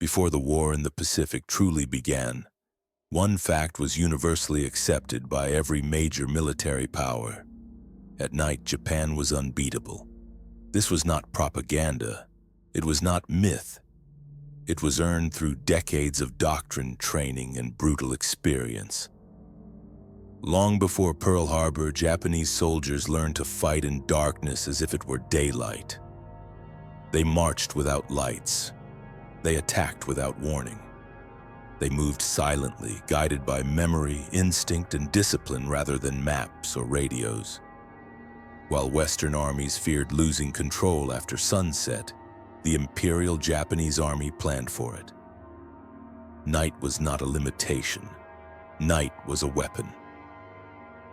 Before the war in the Pacific truly began, one fact was universally accepted by every major military power. At night, Japan was unbeatable. This was not propaganda. It was not myth. It was earned through decades of doctrine, training, and brutal experience. Long before Pearl Harbor, Japanese soldiers learned to fight in darkness as if it were daylight. They marched without lights. They attacked without warning. They moved silently, guided by memory, instinct, and discipline rather than maps or radios. While Western armies feared losing control after sunset, the Imperial Japanese Army planned for it. Night was not a limitation. Night was a weapon.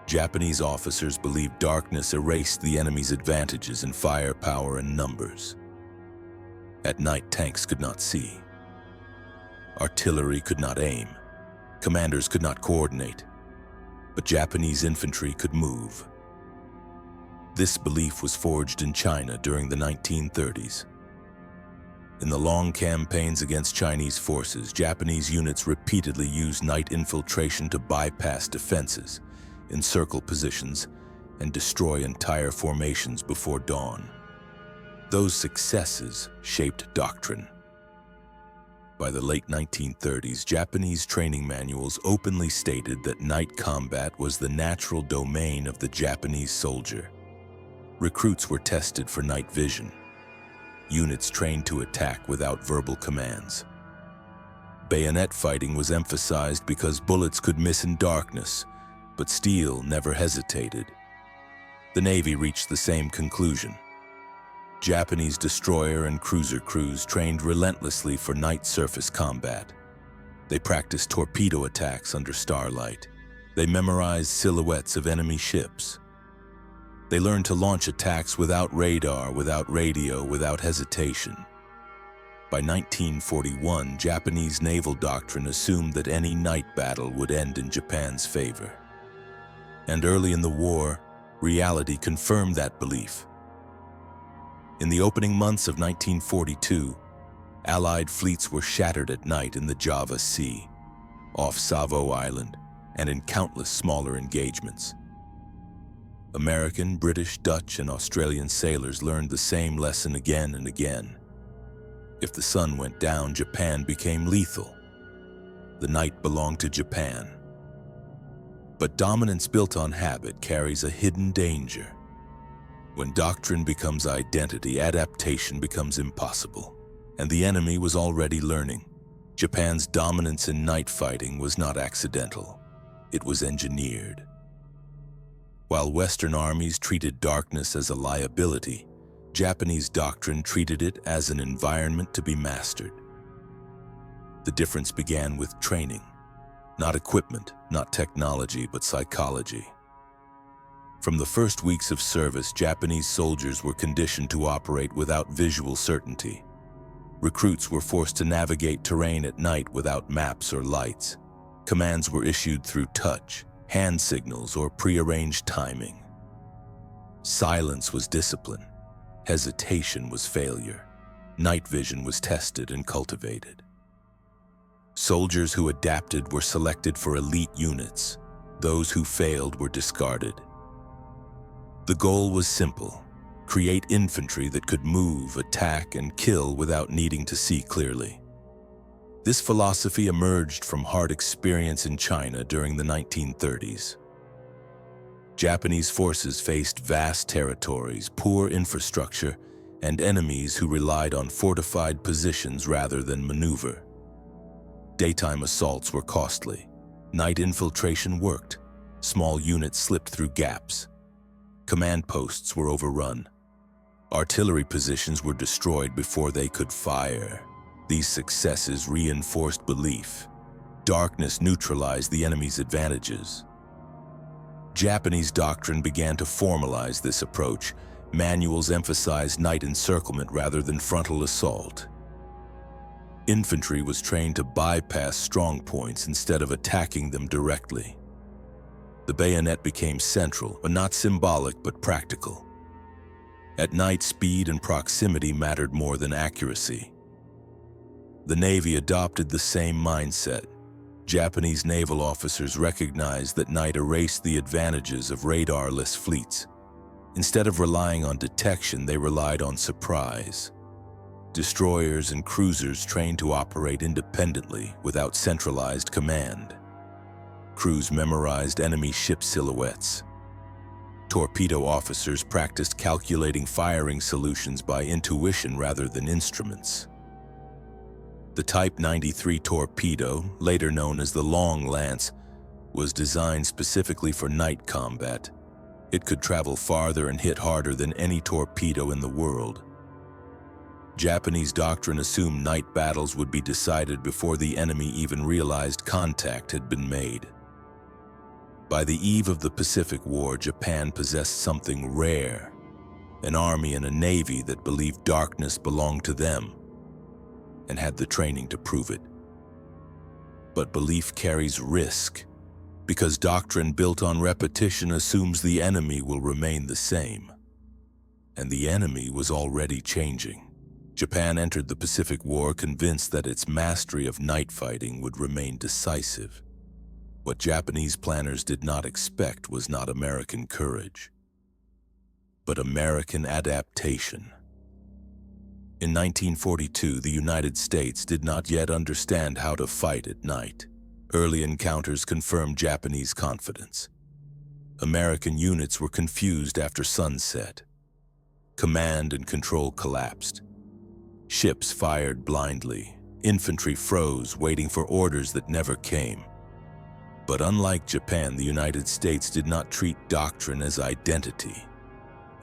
Japanese officers believed darkness erased the enemy's advantages in firepower and numbers. At night, tanks could not see. Artillery could not aim. Commanders could not coordinate. But Japanese infantry could move. This belief was forged in China during the 1930s. In the long campaigns against Chinese forces, Japanese units repeatedly used night infiltration to bypass defenses, encircle positions, and destroy entire formations before dawn. Those successes shaped doctrine. By the late 1930s, Japanese training manuals openly stated that night combat was the natural domain of the Japanese soldier. Recruits were tested for night vision. Units trained to attack without verbal commands. Bayonet fighting was emphasized because bullets could miss in darkness, but steel never hesitated. The Navy reached the same conclusion. Japanese destroyer and cruiser crews trained relentlessly for night surface combat. They practiced torpedo attacks under starlight. They memorized silhouettes of enemy ships. They learned to launch attacks without radar, without radio, without hesitation. By 1941, Japanese naval doctrine assumed that any night battle would end in Japan's favor. And early in the war, reality confirmed that belief. In the opening months of 1942, Allied fleets were shattered at night in the Java Sea, off Savo Island, and in countless smaller engagements. American, British, Dutch, and Australian sailors learned the same lesson again and again. If the sun went down, Japan became lethal. The night belonged to Japan. But dominance built on habit carries a hidden danger. When doctrine becomes identity, adaptation becomes impossible. And the enemy was already learning. Japan's dominance in night fighting was not accidental. It was engineered. While Western armies treated darkness as a liability, Japanese doctrine treated it as an environment to be mastered. The difference began with training. Not equipment, not technology, but psychology. From the first weeks of service, Japanese soldiers were conditioned to operate without visual certainty. Recruits were forced to navigate terrain at night without maps or lights. Commands were issued through touch, hand signals, or prearranged timing. Silence was discipline. Hesitation was failure. Night vision was tested and cultivated. Soldiers who adapted were selected for elite units. Those who failed were discarded. The goal was simple: create infantry that could move, attack, and kill without needing to see clearly. This philosophy emerged from hard experience in China during the 1930s. Japanese forces faced vast territories, poor infrastructure, and enemies who relied on fortified positions rather than maneuver. Daytime assaults were costly. Night infiltration worked. Small units slipped through gaps. Command posts were overrun. Artillery positions were destroyed before they could fire. These successes reinforced belief. Darkness neutralized the enemy's advantages. Japanese doctrine began to formalize this approach. Manuals emphasized night encirclement rather than frontal assault. Infantry was trained to bypass strong points instead of attacking them directly. The bayonet became central, but not symbolic but practical. At night, speed and proximity mattered more than accuracy. The Navy adopted the same mindset. Japanese naval officers recognized that night erased the advantages of radar-less fleets. Instead of relying on detection, they relied on surprise. Destroyers and cruisers trained to operate independently without centralized command. Crews memorized enemy ship silhouettes. Torpedo officers practiced calculating firing solutions by intuition rather than instruments. The Type 93 torpedo, later known as the Long Lance, was designed specifically for night combat. It could travel farther and hit harder than any torpedo in the world. Japanese doctrine assumed night battles would be decided before the enemy even realized contact had been made. By the eve of the Pacific War, Japan possessed something rare, an army and a navy that believed darkness belonged to them and had the training to prove it. But belief carries risk, because doctrine built on repetition assumes the enemy will remain the same. And the enemy was already changing. Japan entered the Pacific War convinced that its mastery of night fighting would remain decisive. What Japanese planners did not expect was not American courage, but American adaptation. In 1942, the United States did not yet understand how to fight at night. Early encounters confirmed Japanese confidence. American units were confused after sunset. Command and control collapsed. Ships fired blindly. Infantry froze, waiting for orders that never came. But unlike Japan, the United States did not treat doctrine as identity.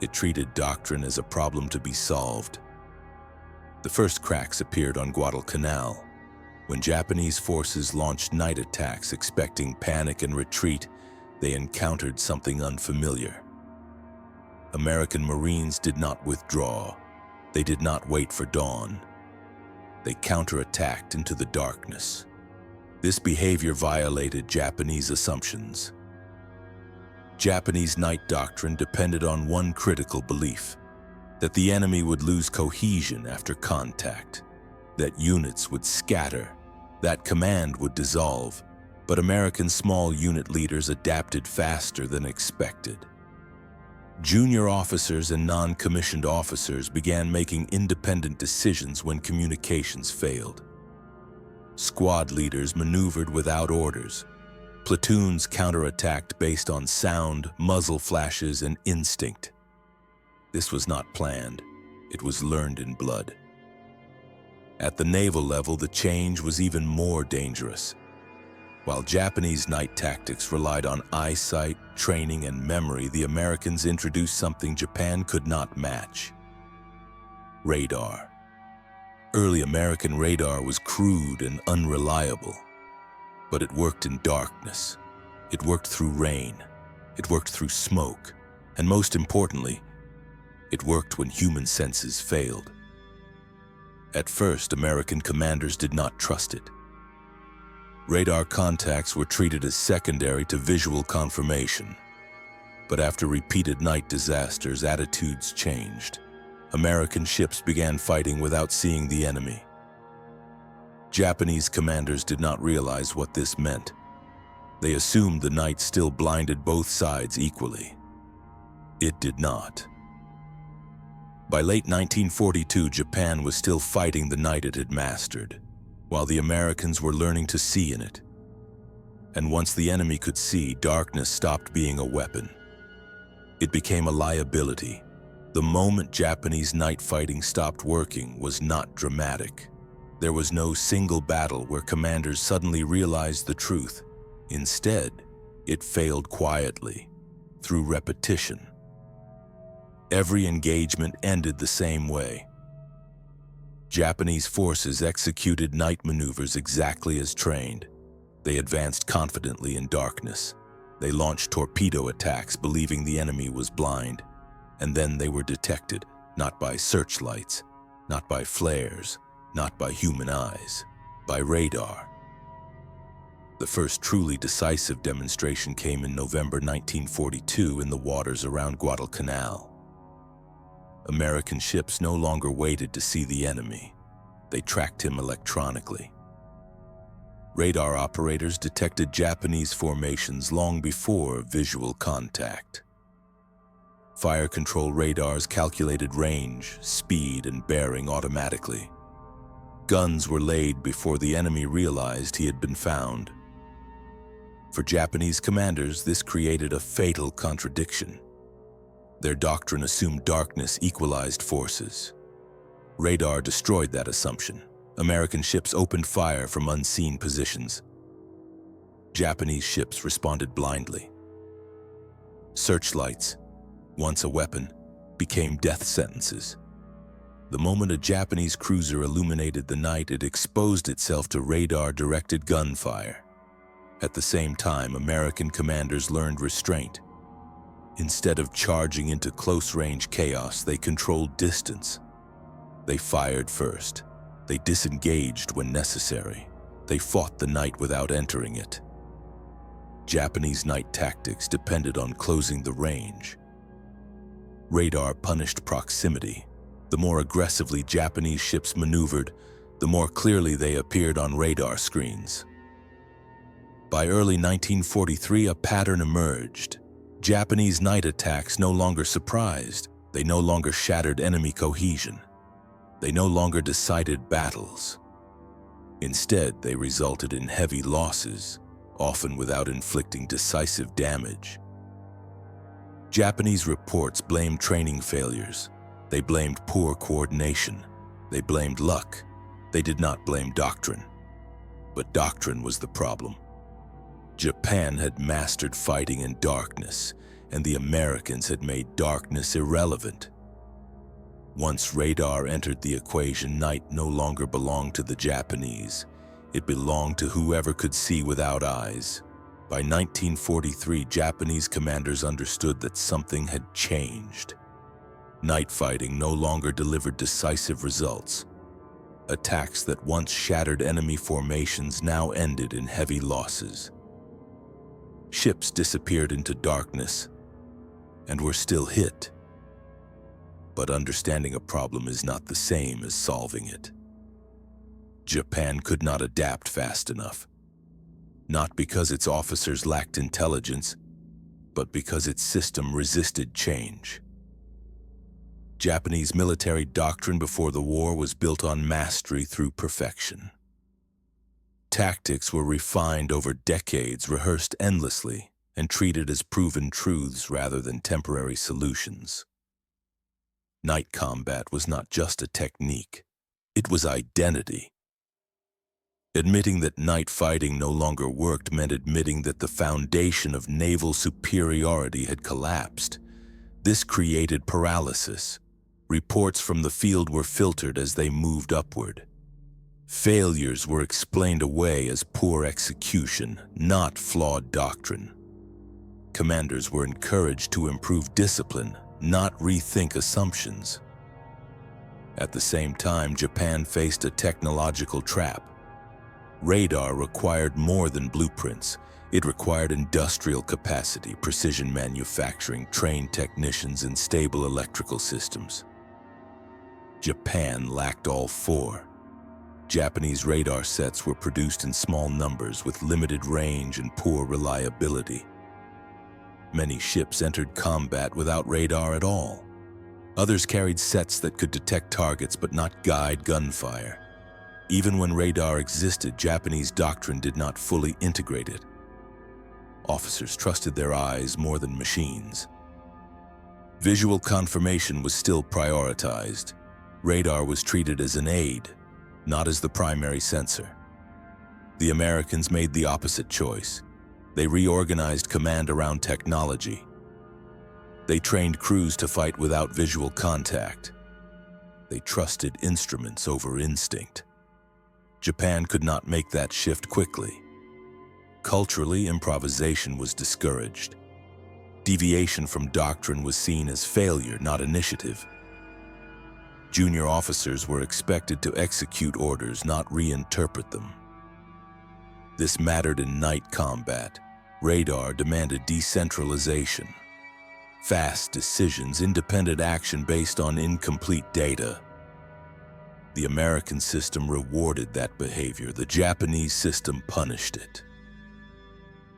It treated doctrine as a problem to be solved. The first cracks appeared on Guadalcanal. When Japanese forces launched night attacks expecting panic and retreat, they encountered something unfamiliar. American Marines did not withdraw. They did not wait for dawn. They counterattacked into the darkness. This behavior violated Japanese assumptions. Japanese night doctrine depended on one critical belief: that the enemy would lose cohesion after contact, that units would scatter, that command would dissolve. But American small unit leaders adapted faster than expected. Junior officers and non-commissioned officers began making independent decisions when communications failed. Squad leaders maneuvered without orders. Platoons counterattacked based on sound, muzzle flashes, and instinct. This was not planned. It was learned in blood. At the naval level, the change was even more dangerous. While Japanese night tactics relied on eyesight, training, and memory, the Americans introduced something Japan could not match: radar. Early American radar was crude and unreliable, but it worked in darkness. It worked through rain. It worked through smoke. And most importantly, it worked when human senses failed. At first, American commanders did not trust it. Radar contacts were treated as secondary to visual confirmation. But after repeated night disasters, attitudes changed. American ships began fighting without seeing the enemy. Japanese commanders did not realize what this meant. They assumed the night still blinded both sides equally. It did not. By late 1942, Japan was still fighting the night it had mastered, while the Americans were learning to see in it. And once the enemy could see, darkness stopped being a weapon. It became a liability. The moment Japanese night fighting stopped working was not dramatic. There was no single battle where commanders suddenly realized the truth. Instead, it failed quietly, through repetition. Every engagement ended the same way. Japanese forces executed night maneuvers exactly as trained. They advanced confidently in darkness. They launched torpedo attacks believing the enemy was blind. And then they were detected, not by searchlights, not by flares, not by human eyes, by radar. The first truly decisive demonstration came in November 1942 in the waters around Guadalcanal. American ships no longer waited to see the enemy. They tracked him electronically. Radar operators detected Japanese formations long before visual contact. Fire control radars calculated range, speed, and bearing automatically. Guns were laid before the enemy realized he had been found. For Japanese commanders, this created a fatal contradiction. Their doctrine assumed darkness equalized forces. Radar destroyed that assumption. American ships opened fire from unseen positions. Japanese ships responded blindly. Searchlights, once a weapon, became death sentences. The moment a Japanese cruiser illuminated the night, it exposed itself to radar-directed gunfire. At the same time, American commanders learned restraint. Instead of charging into close-range chaos, they controlled distance. They fired first. They disengaged when necessary. They fought the night without entering it. Japanese night tactics depended on closing the range. Radar punished proximity. The more aggressively Japanese ships maneuvered, the more clearly they appeared on radar screens. By early 1943, a pattern emerged. Japanese night attacks no longer surprised. They no longer shattered enemy cohesion. They no longer decided battles. Instead, they resulted in heavy losses, often without inflicting decisive damage. Japanese reports blamed training failures. They blamed poor coordination. They blamed luck. They did not blame doctrine. But doctrine was the problem. Japan had mastered fighting in darkness, and the Americans had made darkness irrelevant. Once radar entered the equation, night no longer belonged to the Japanese. It belonged to whoever could see without eyes. By 1943, Japanese commanders understood that something had changed. Night fighting no longer delivered decisive results. Attacks that once shattered enemy formations now ended in heavy losses. Ships disappeared into darkness and were still hit. But understanding a problem is not the same as solving it. Japan could not adapt fast enough. Not because its officers lacked intelligence, but because its system resisted change. Japanese military doctrine before the war was built on mastery through perfection. Tactics were refined over decades, rehearsed endlessly, and treated as proven truths rather than temporary solutions. Night combat was not just a technique, it was identity. Admitting that night fighting no longer worked meant admitting that the foundation of naval superiority had collapsed. This created paralysis. Reports from the field were filtered as they moved upward. Failures were explained away as poor execution, not flawed doctrine. Commanders were encouraged to improve discipline, not rethink assumptions. At the same time, Japan faced a technological trap. Radar required more than blueprints. It required industrial capacity, precision manufacturing, trained technicians, and stable electrical systems. Japan lacked all four. Japanese radar sets were produced in small numbers with limited range and poor reliability. Many ships entered combat without radar at all. Others carried sets that could detect targets but not guide gunfire. Even when radar existed, Japanese doctrine did not fully integrate it. Officers trusted their eyes more than machines. Visual confirmation was still prioritized. Radar was treated as an aid, not as the primary sensor. The Americans made the opposite choice. They reorganized command around technology. They trained crews to fight without visual contact. They trusted instruments over instinct. Japan could not make that shift quickly. Culturally, improvisation was discouraged. Deviation from doctrine was seen as failure, not initiative. Junior officers were expected to execute orders, not reinterpret them. This mattered in night combat. Radar demanded decentralization. Fast decisions, independent action based on incomplete data. The American system rewarded that behavior. The Japanese system punished it.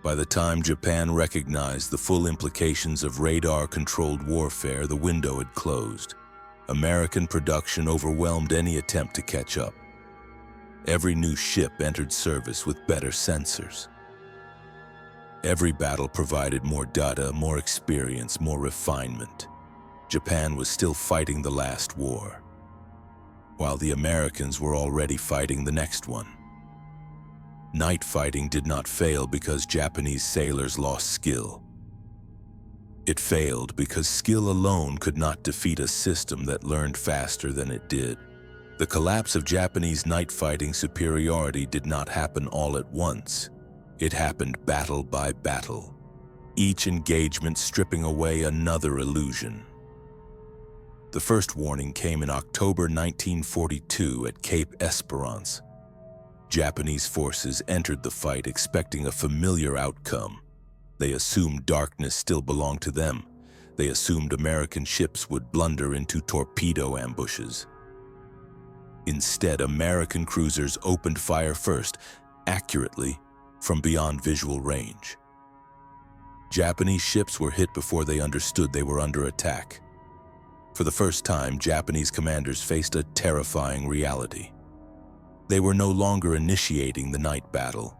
By the time Japan recognized the full implications of radar-controlled warfare, the window had closed. American production overwhelmed any attempt to catch up. Every new ship entered service with better sensors. Every battle provided more data, more experience, more refinement. Japan was still fighting the last war, while the Americans were already fighting the next one. Night fighting did not fail because Japanese sailors lost skill. It failed because skill alone could not defeat a system that learned faster than it did. The collapse of Japanese night fighting superiority did not happen all at once. It happened battle by battle, each engagement stripping away another illusion. The first warning came in October 1942 at Cape Esperance. Japanese forces entered the fight expecting a familiar outcome. They assumed darkness still belonged to them. They assumed American ships would blunder into torpedo ambushes. Instead, American cruisers opened fire first, accurately, from beyond visual range. Japanese ships were hit before they understood they were under attack. For the first time, Japanese commanders faced a terrifying reality. They were no longer initiating the night battle.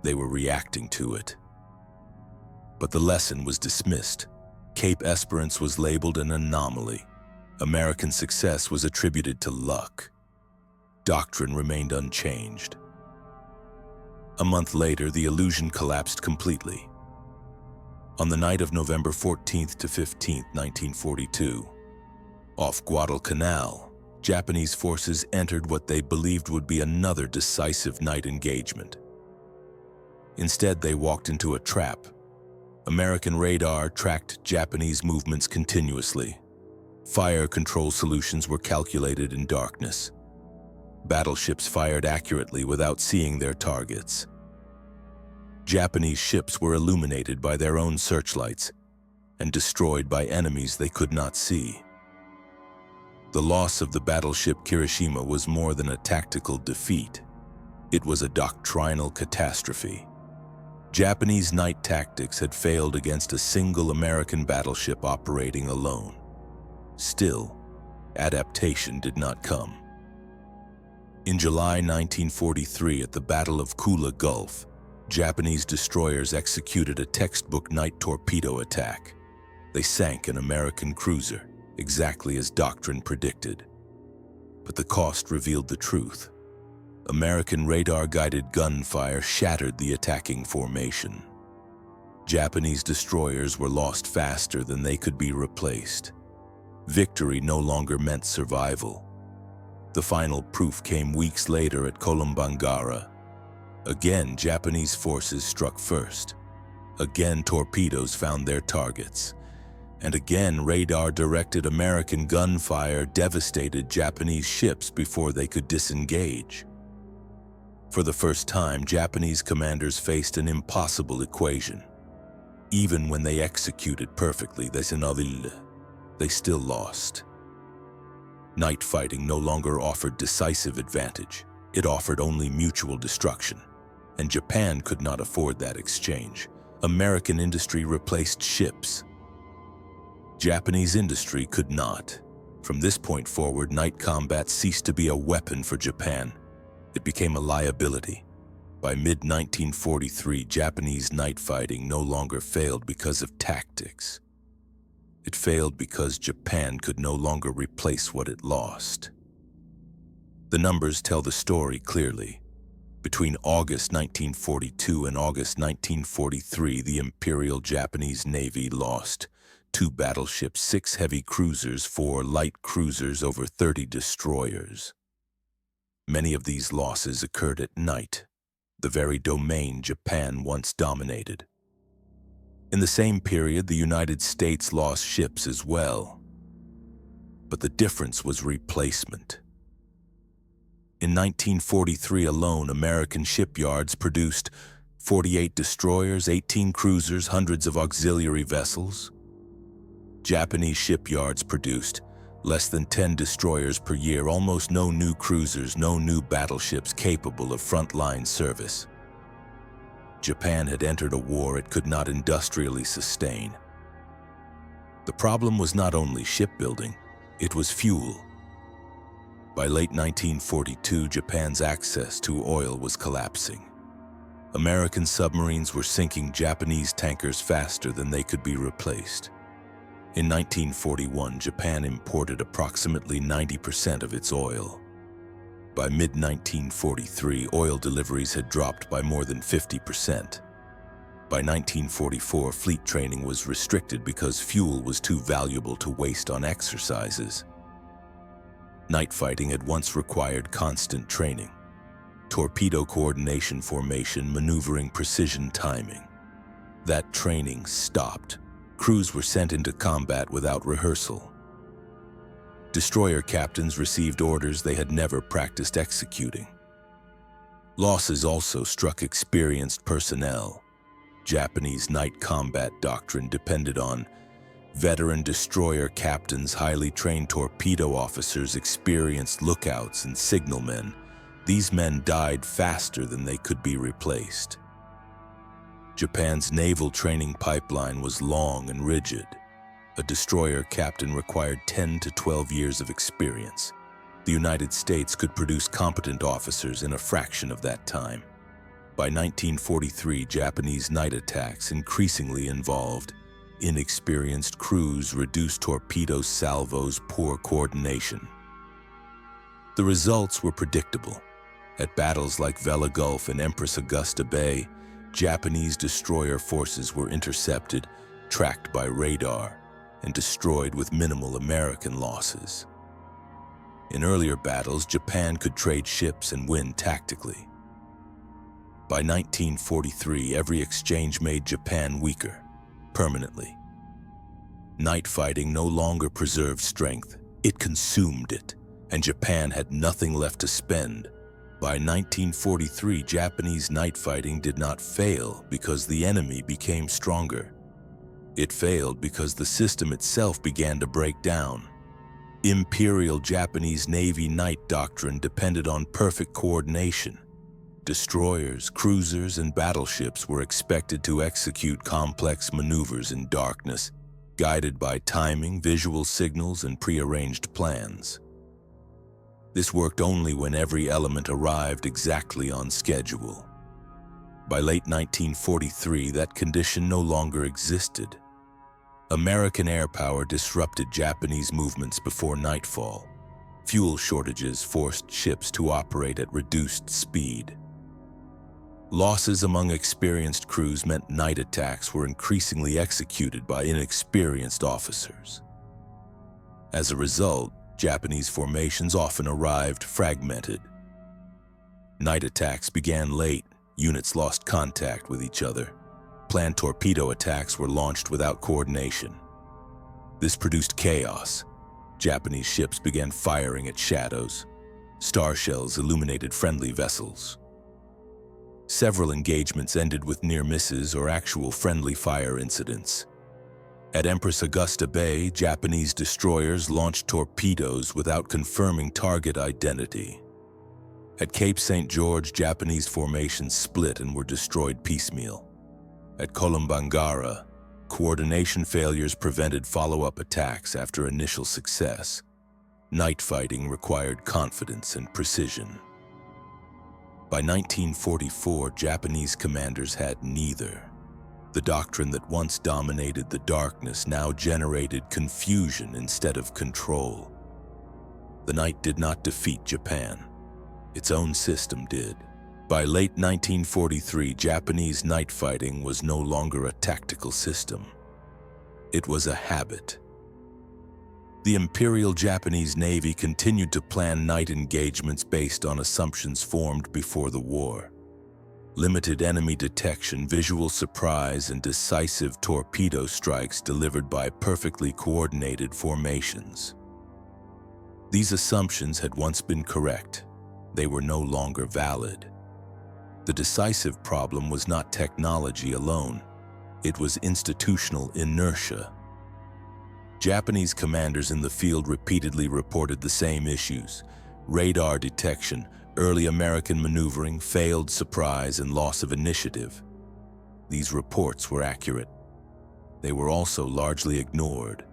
They were reacting to it. But the lesson was dismissed. Cape Esperance was labeled an anomaly. American success was attributed to luck. Doctrine remained unchanged. A month later, the illusion collapsed completely. On the night of November 14th to 15th, 1942, off Guadalcanal, Japanese forces entered what they believed would be another decisive night engagement. Instead, they walked into a trap. American radar tracked Japanese movements continuously. Fire control solutions were calculated in darkness. Battleships fired accurately without seeing their targets. Japanese ships were illuminated by their own searchlights and destroyed by enemies they could not see. The loss of the battleship Kirishima was more than a tactical defeat. It was a doctrinal catastrophe. Japanese night tactics had failed against a single American battleship operating alone. Still, adaptation did not come. In July 1943, at the Battle of Kula Gulf, Japanese destroyers executed a textbook night torpedo attack. They sank an American cruiser, exactly as doctrine predicted. But the cost revealed the truth. American radar-guided gunfire shattered the attacking formation. Japanese destroyers were lost faster than they could be replaced. Victory no longer meant survival. The final proof came weeks later at Kolombangara. Again, Japanese forces struck first. Again, torpedoes found their targets. And again, radar-directed American gunfire devastated Japanese ships before they could disengage. For the first time, Japanese commanders faced an impossible equation. Even when they executed perfectly, they still lost. Night fighting no longer offered decisive advantage. It offered only mutual destruction. And Japan could not afford that exchange. American industry replaced ships. Japanese industry could not. From this point forward, night combat ceased to be a weapon for Japan. It became a liability. By mid-1943, Japanese night fighting no longer failed because of tactics. It failed because Japan could no longer replace what it lost. The numbers tell the story clearly. Between August 1942 and August 1943, the Imperial Japanese Navy lost 2 battleships, 6 heavy cruisers, 4 light cruisers, over 30 destroyers. Many of these losses occurred at night, the very domain Japan once dominated. In the same period, the United States lost ships as well. But the difference was replacement. In 1943 alone, American shipyards produced 48 destroyers, 18 cruisers, hundreds of auxiliary vessels. Japanese shipyards produced Less than 10 destroyers per year, almost no new cruisers, no new battleships capable of frontline service. Japan had entered a war it could not industrially sustain. The problem was not only shipbuilding, it was fuel. By late 1942, Japan's access to oil was collapsing. American submarines were sinking Japanese tankers faster than they could be replaced. In 1941, Japan imported approximately 90% of its oil. By mid-1943, oil deliveries had dropped by more than 50%. By 1944, fleet training was restricted because fuel was too valuable to waste on exercises. Night fighting had once required constant training. Torpedo coordination, formation, maneuvering, precision, timing. That training stopped. Crews were sent into combat without rehearsal. Destroyer captains received orders they had never practiced executing. Losses also struck experienced personnel. Japanese night combat doctrine depended on veteran destroyer captains, highly trained torpedo officers, experienced lookouts, and signalmen. These men died faster than they could be replaced. Japan's naval training pipeline was long and rigid. A destroyer captain required 10 to 12 years of experience. The United States could produce competent officers in a fraction of that time. By 1943, Japanese night attacks increasingly involved inexperienced crews, reduced torpedo salvos, poor coordination. The results were predictable. At battles like Vela Gulf and Empress Augusta Bay, Japanese destroyer forces were intercepted, tracked by radar, and destroyed with minimal American losses. In earlier battles, Japan could trade ships and win tactically. By 1943, every exchange made Japan weaker, permanently. Night fighting no longer preserved strength, it consumed it, and Japan had nothing left to spend. By 1943, Japanese night fighting did not fail because the enemy became stronger. It failed because the system itself began to break down. Imperial Japanese Navy night doctrine depended on perfect coordination. Destroyers, cruisers, and battleships were expected to execute complex maneuvers in darkness, guided by timing, visual signals, and prearranged plans. This worked only when every element arrived exactly on schedule. By late 1943, that condition no longer existed. American air power disrupted Japanese movements before nightfall. Fuel shortages forced ships to operate at reduced speed. Losses among experienced crews meant night attacks were increasingly executed by inexperienced officers. As a result, Japanese formations often arrived fragmented. Night attacks began late, units lost contact with each other. Planned torpedo attacks were launched without coordination. This produced chaos. Japanese ships began firing at shadows. Star shells illuminated friendly vessels. Several engagements ended with near misses or actual friendly fire incidents. At Empress Augusta Bay, Japanese destroyers launched torpedoes without confirming target identity. At Cape St. George, Japanese formations split and were destroyed piecemeal. At Kolombangara, coordination failures prevented follow-up attacks after initial success. Night fighting required confidence and precision. By 1944, Japanese commanders had neither. The doctrine that once dominated the darkness now generated confusion instead of control. The night did not defeat Japan. Its own system did. By late 1943, Japanese night fighting was no longer a tactical system. It was a habit. The Imperial Japanese Navy continued to plan night engagements based on assumptions formed before the war. Limited enemy detection, visual surprise, and decisive torpedo strikes delivered by perfectly coordinated formations. These assumptions had once been correct. They were no longer valid. The decisive problem was not technology alone. It was institutional inertia. Japanese commanders in the field repeatedly reported the same issues: radar detection, early American maneuvering, failed surprise, and loss of initiative. These reports were accurate. They were also largely ignored.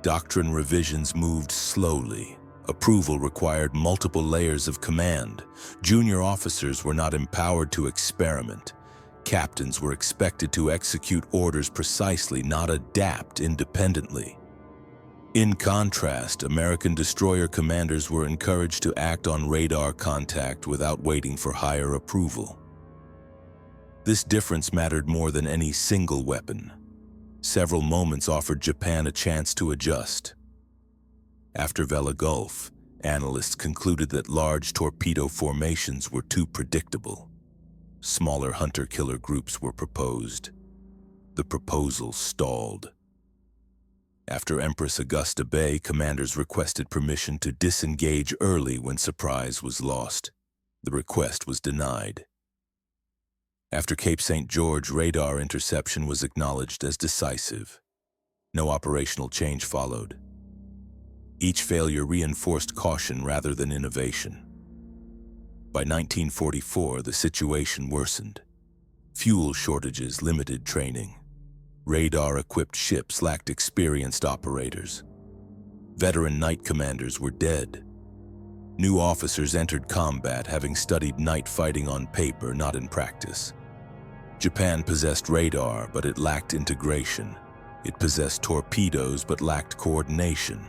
Doctrine revisions moved slowly. Approval required multiple layers of command. Junior officers were not empowered to experiment. Captains were expected to execute orders precisely, not adapt independently. In contrast, American destroyer commanders were encouraged to act on radar contact without waiting for higher approval. This difference mattered more than any single weapon. Several moments offered Japan a chance to adjust. After Vela Gulf, analysts concluded that large torpedo formations were too predictable. Smaller hunter-killer groups were proposed. The proposal stalled. After Empress Augusta Bay, commanders requested permission to disengage early when surprise was lost. The request was denied. After Cape St. George, radar interception was acknowledged as decisive. No operational change followed. Each failure reinforced caution rather than innovation. By 1944, the situation worsened. Fuel shortages limited training. Radar-equipped ships lacked experienced operators. Veteran night commanders were dead. New officers entered combat having studied night fighting on paper, not in practice. Japan possessed radar, but it lacked integration. It possessed torpedoes, but lacked coordination.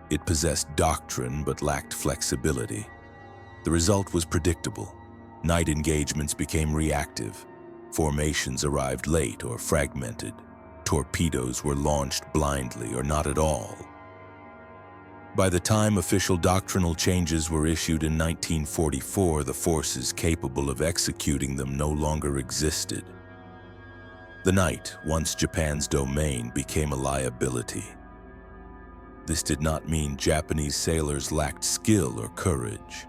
It possessed doctrine, but lacked flexibility. The result was predictable. Night engagements became reactive. Formations arrived late or fragmented. Torpedoes were launched blindly or not at all. By the time official doctrinal changes were issued in 1944, the forces capable of executing them no longer existed. The night, once Japan's domain, became a liability. This did not mean Japanese sailors lacked skill or courage.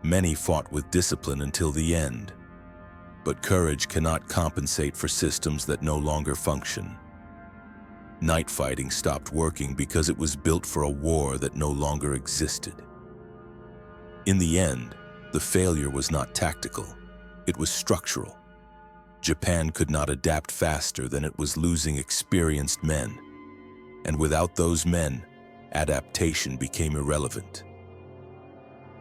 Many fought with discipline until the end, but courage cannot compensate for systems that no longer function. Night fighting stopped working because it was built for a war that no longer existed. In the end, the failure was not tactical, it was structural. Japan could not adapt faster than it was losing experienced men, and without those men, adaptation became irrelevant.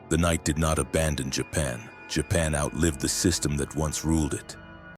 The night did not abandon Japan. Japan outlived the system that once ruled it.